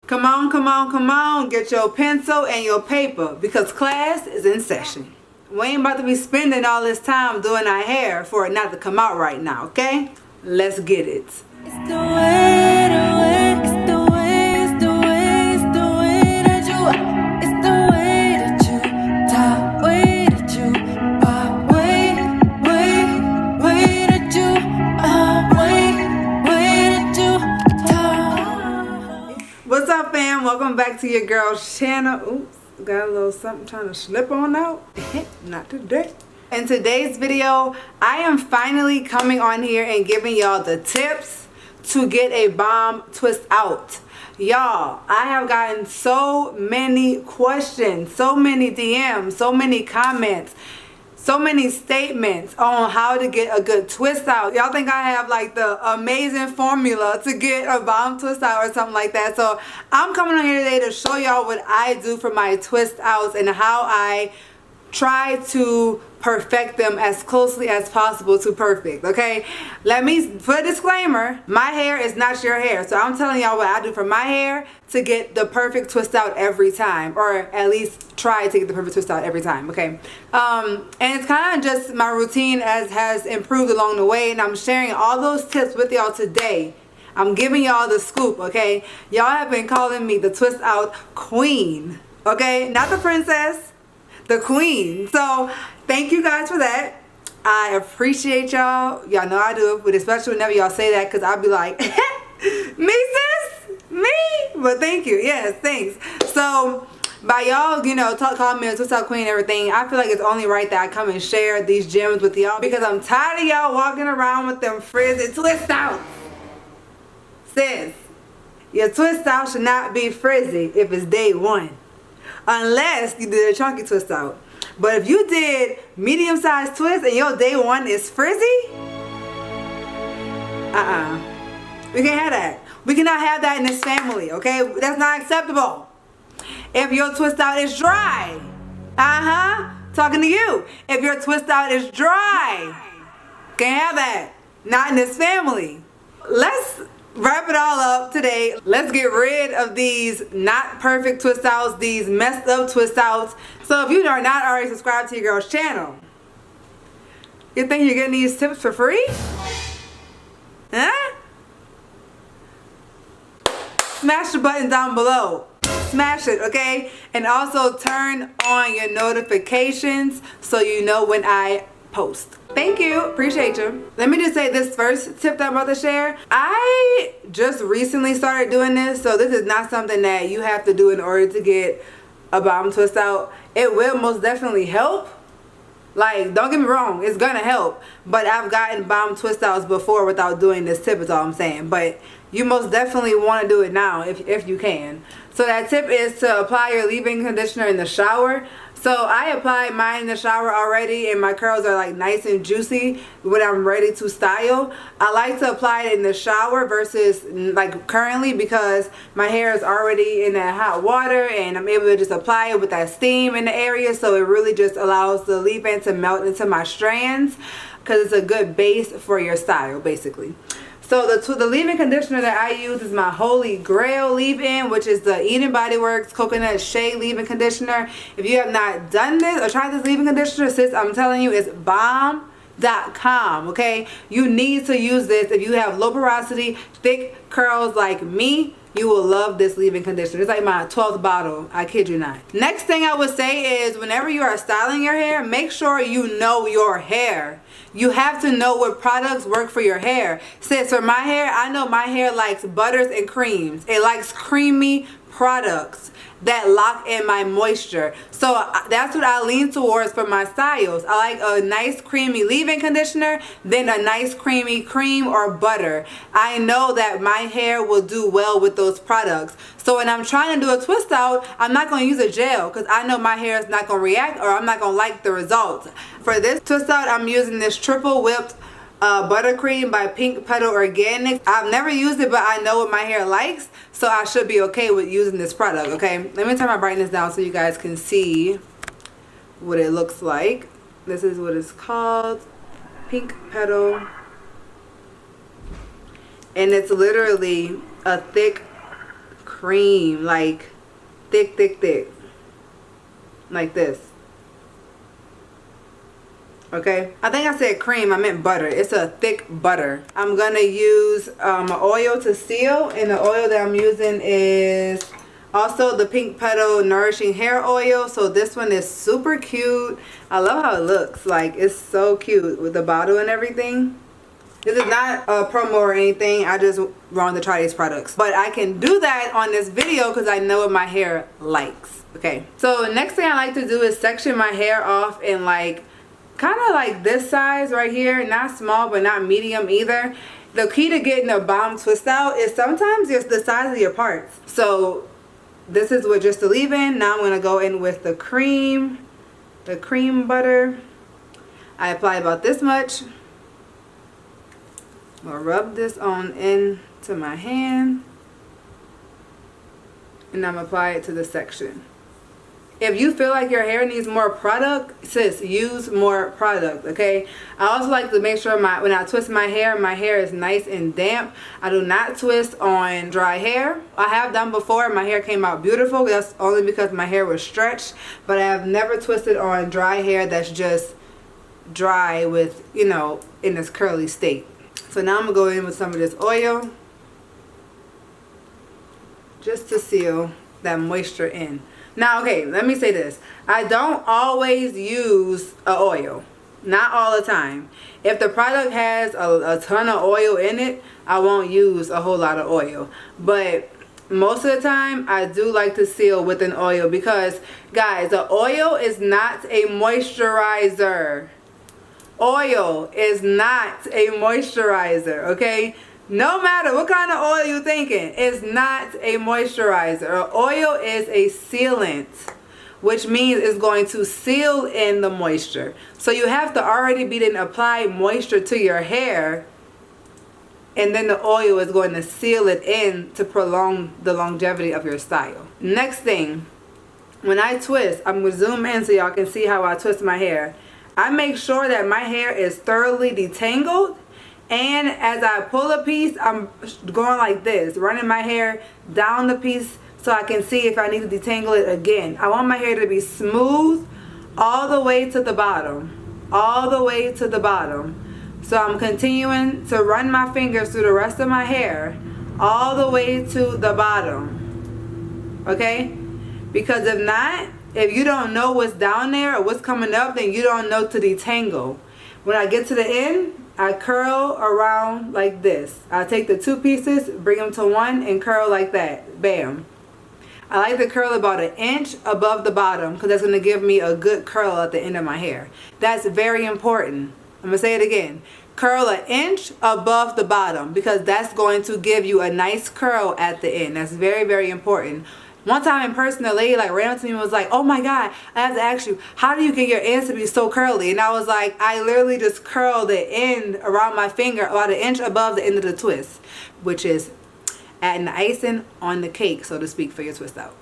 Come on, come on, come on. Get your pencil and your paper because class is in session. We ain't about to be spending all this time doing our hair for it not to come out right now, okay? Let's get it. It's the way, it's the way, it's the way, it's the way that you, it's the way that you talk, way that you walk, way that you, way that you talk. What's up, fam? Welcome back to your girl's channel. Oops, got a little something trying to slip on out. Not today. In today's video, I am finally coming on here and giving y'all the tips to get a bomb twist out. Y'all, I have gotten so many questions, so many DMs, so many comments, so many statements on how to get a good twist out. Y'all think I have like the amazing formula to get a bomb twist out or something like that. So I'm coming on here today to show y'all what I do for my twist outs and how I try to perfect them as closely as possible to perfect, okay? Let me put a disclaimer. My hair is not your hair, so I'm telling y'all what I do for my hair to get the perfect twist out every time, or at least try to get the perfect twist out every time, okay? And it's kind of just my routine as has improved along the way, and I'm sharing all those tips with y'all today. I'm giving y'all the scoop, okay? Y'all have been calling me the twist out queen, okay? Not the princess, the queen. So thank you guys for that. I appreciate y'all. Y'all know I do it, but especially whenever y'all say that, because I'll be like, me sis, me. But thank you. Yes, thanks. So by y'all, you know, calling me a twist out queen and everything, I feel like it's only right that I come and share these gems with y'all because I'm tired of y'all walking around with them frizzy twist outs. Sis, your twist out should not be frizzy if it's day one. Unless you did a chunky twist out. But if you did medium-sized twist and your day one is frizzy, we can't have that. We cannot have that in this family, okay? That's not acceptable. If your twist out is dry, talking to you. If your twist out is dry, can't have that. Not in this family. Let's wrap it all up today. Let's get rid of these not perfect twist outs, these messed up twist outs. So if you are not already subscribed to your girl's channel, you think you're getting these tips for free? Huh? Smash the button down below. Smash it, okay? And also turn on your notifications so you know when I post. Thank you. Appreciate you. Let me just say this first tip that I'm about to share. I just recently started doing this, so this is not something that you have to do in order to get a bomb twist out. It will most definitely help. Like, don't get me wrong, it's gonna help. But I've gotten bomb twist outs before without doing this tip is all I'm saying. But you most definitely want to do it now if you can. So that tip is to apply your leave-in conditioner in the shower. So I applied mine in the shower already and my curls are like nice and juicy when I'm ready to style. I like to apply it in the shower versus like currently because my hair is already in that hot water and I'm able to just apply it with that steam in the area, so it really just allows the leave-in to melt into my strands because it's a good base for your style basically. So the leave-in conditioner that I use is my Holy Grail leave-in, which is the Eden Body Works Coconut Shea leave-in conditioner. If you have not done this or tried this leave-in conditioner, sis, I'm telling you, it's bomb.com, okay? You need to use this if you have low porosity, thick curls like me. You will love this leave-in conditioner. It's like my 12th bottle. I kid you not. Next thing I would say is whenever you are styling your hair, make sure you know your hair. You have to know what products work for your hair. Sis, for my hair, I know my hair likes butters and creams. It likes creamy products that lock in my moisture. So that's what I lean towards for my styles. I like a nice creamy leave-in conditioner, then a nice creamy cream or butter. I know that my hair will do well with those products. So when I'm trying to do a twist out, I'm not going to use a gel because I know my hair is not going to react or I'm not going to like the results. For this twist out, I'm using this triple whipped buttercream by Petal Organics. I've never used it, but I know what my hair likes, so I should be okay with using this product, okay? Let me turn my brightness down so you guys can see what it looks like. This is what it's called, Pink Petal. And it's literally a thick cream, like thick, thick, thick, like this. Okay, I think I said cream, I meant butter. It's a thick butter. I'm gonna use an oil to seal, and the oil that I'm using is also the Pink Petal Nourishing Hair Oil. So this one is super cute. I love how it looks. Like, it's so cute with the bottle and everything. This is not a promo or anything. I just wanted to try these products. But I can do that on this video because I know what my hair likes. Okay, so the next thing I like to do is section my hair off in like kind of like this size right here. Not small but not medium either. The key to getting a bomb twist out is sometimes it's the size of your parts. So this is with just the leave-in. Now I'm going to go in with the cream butter. I apply about this much. I'll rub this on into my hand, and I'm apply it to the section. If you feel like your hair needs more product, sis, use more product, okay? I also like to make sure when I twist my hair is nice and damp. I do not twist on dry hair. I have done before. My hair came out beautiful. That's only because my hair was stretched. But I have never twisted on dry hair that's just dry with, you know, in this curly state. So now I'm going to go in with some of this oil just to seal that moisture in. Now, okay, let me say this. I don't always use an oil. Not all the time. If the product has a ton of oil in it, I won't use a whole lot of oil. But most of the time, I do like to seal with an oil because, guys, the oil is not a moisturizer. Oil is not a moisturizer, okay? No matter what kind of oil you're thinking, it's not a moisturizer. Oil is a sealant, which means it's going to seal in the moisture. So you have to already apply moisture to your hair, and then the oil is going to seal it in to prolong the longevity of your style. Next thing, when I twist, I'm going to zoom in so y'all can see how I twist my hair. I make sure that my hair is thoroughly detangled. And as I pull a piece, I'm going like this, running my hair down the piece so I can see if I need to detangle it again. I want my hair to be smooth all the way to the bottom. All the way to the bottom. So I'm continuing to run my fingers through the rest of my hair all the way to the bottom. Okay? Because if not, if you don't know what's down there or what's coming up, then you don't know to detangle. When I get to the end, I curl around like this. I take the two pieces, bring them to one, and curl like that. Bam. I like to curl about 1 inch above the bottom because that's going to give me a good curl at the end of my hair. That's very important. I'm going to say it again. Curl 1 inch above the bottom because that's going to give you a nice curl at the end. That's very, very important. One time in person, a lady like ran up to me and was like, "Oh my God, I have to ask you, how do you get your ends to be so curly?" And I was like, I literally just curl the end around my finger about 1 inch above the end of the twist, which is adding the icing on the cake, so to speak, for your twist out.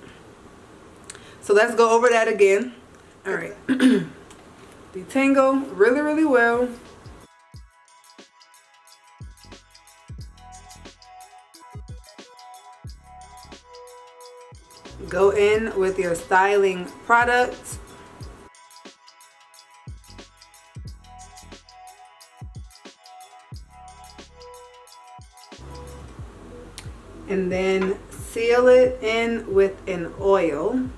So let's go over that again. All right. Detangle really, really well. Go in with your styling products. And then seal it in with an oil. And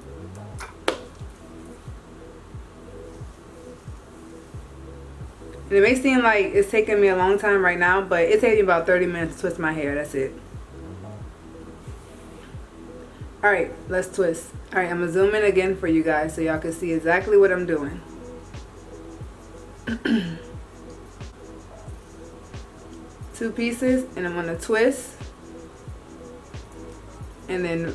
it may seem like it's taking me a long time right now, but it takes me about 30 minutes to twist my hair. That's it. Alright, let's twist. Alright, I'm going to zoom in again for you guys so y'all can see exactly what I'm doing. Two pieces, and I'm going to twist. And then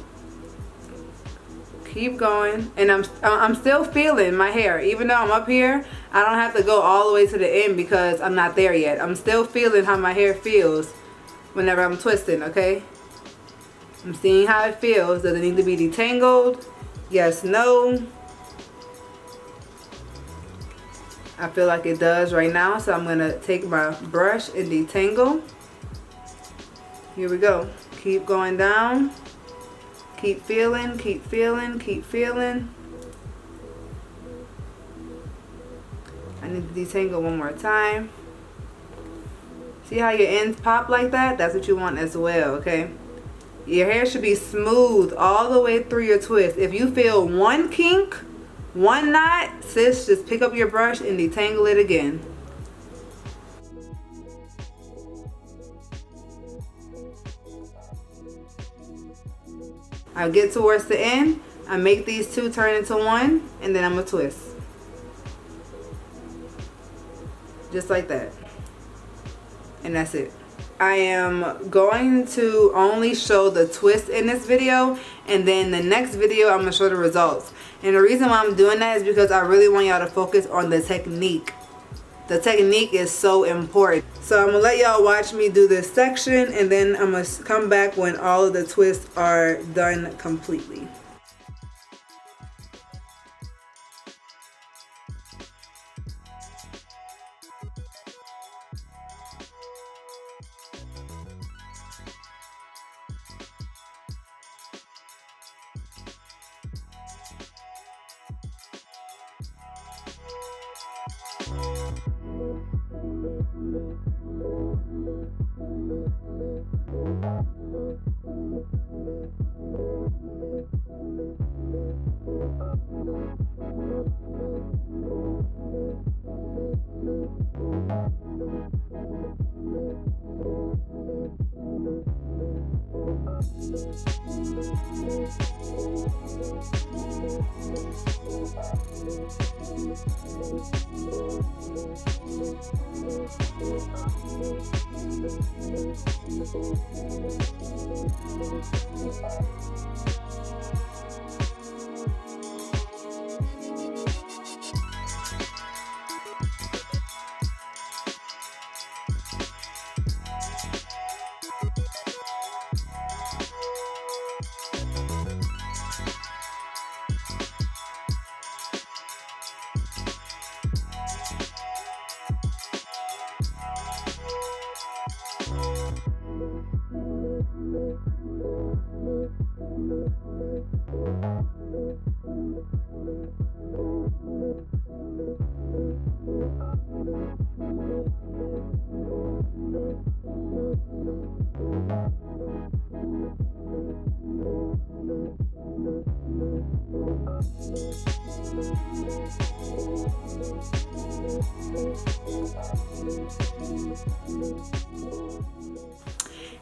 keep going. And I'm still feeling my hair. Even though I'm up here, I don't have to go all the way to the end because I'm not there yet. I'm still feeling how my hair feels whenever I'm twisting, okay? I'm seeing how it feels. Does it need to be detangled? Yes, no. I feel like it does right now, so I'm going to take my brush and detangle. Here we go. Keep going down. Keep feeling, keep feeling, keep feeling. I need to detangle one more time. See how your ends pop like that? That's what you want as well, okay? Your hair should be smooth all the way through your twist. If you feel one kink, one knot, sis, just pick up your brush and detangle it again. I get towards the end, I make these two turn into one, and then I'm gonna twist. Just like that. And that's it. I am going to only show the twist in this video, and then the next video I'm gonna show the results. And the reason why I'm doing that is because I really want y'all to focus on the technique. The technique is so important. So I'm gonna let y'all watch me do this section, and then I'm gonna come back when all of the twists are done completely.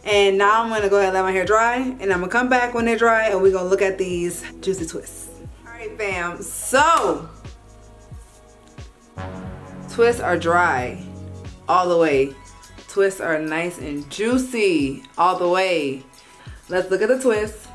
And now I'm gonna go ahead and let my hair dry, and I'm gonna come back when they're dry and we're gonna look at these juicy twists. All right, fam, so twists are dry all the way. Twists are nice and juicy all the way. Let's look at the twists.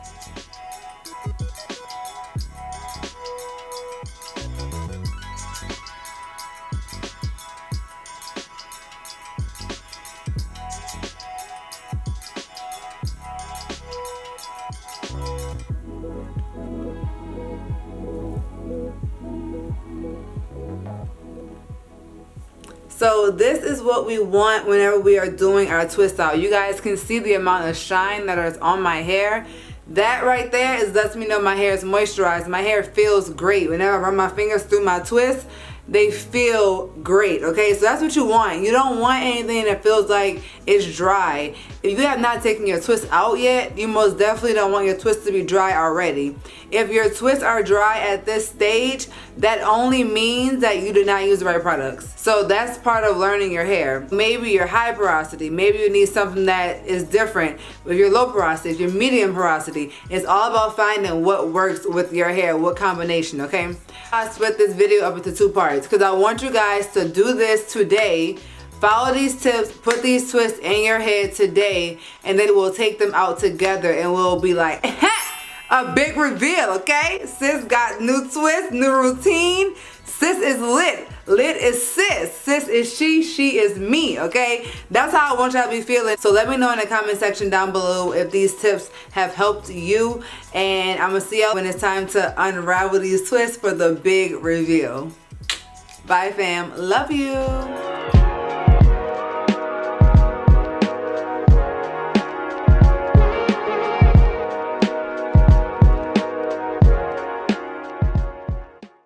So this is what we want whenever we are doing our twist out. You guys can see the amount of shine that is on my hair. That right there is lets me know my hair is moisturized. My hair feels great. Whenever I run my fingers through my twist, they feel great, okay? So that's what you want. You don't want anything that feels like it's dry. If you have not taken your twist out yet, you most definitely don't want your twist to be dry already. If your twists are dry at this stage, that only means that you did not use the right products. So that's part of learning your hair. Maybe you're high porosity, maybe you need something that is different. If you're low porosity, if you're medium porosity, it's all about finding what works with your hair, what combination, okay? I split this video up into two parts because I want you guys to do this today. Follow these tips, put these twists in your head today, and then we'll take them out together and we'll be like, a big reveal, okay? Sis got new twist, new routine. Sis is lit. Lit is sis. Sis is she is me, okay? That's how I want y'all to be feeling. So let me know in the comment section down below if these tips have helped you. And I'm gonna see y'all when it's time to unravel these twists for the big reveal. Bye fam, love you.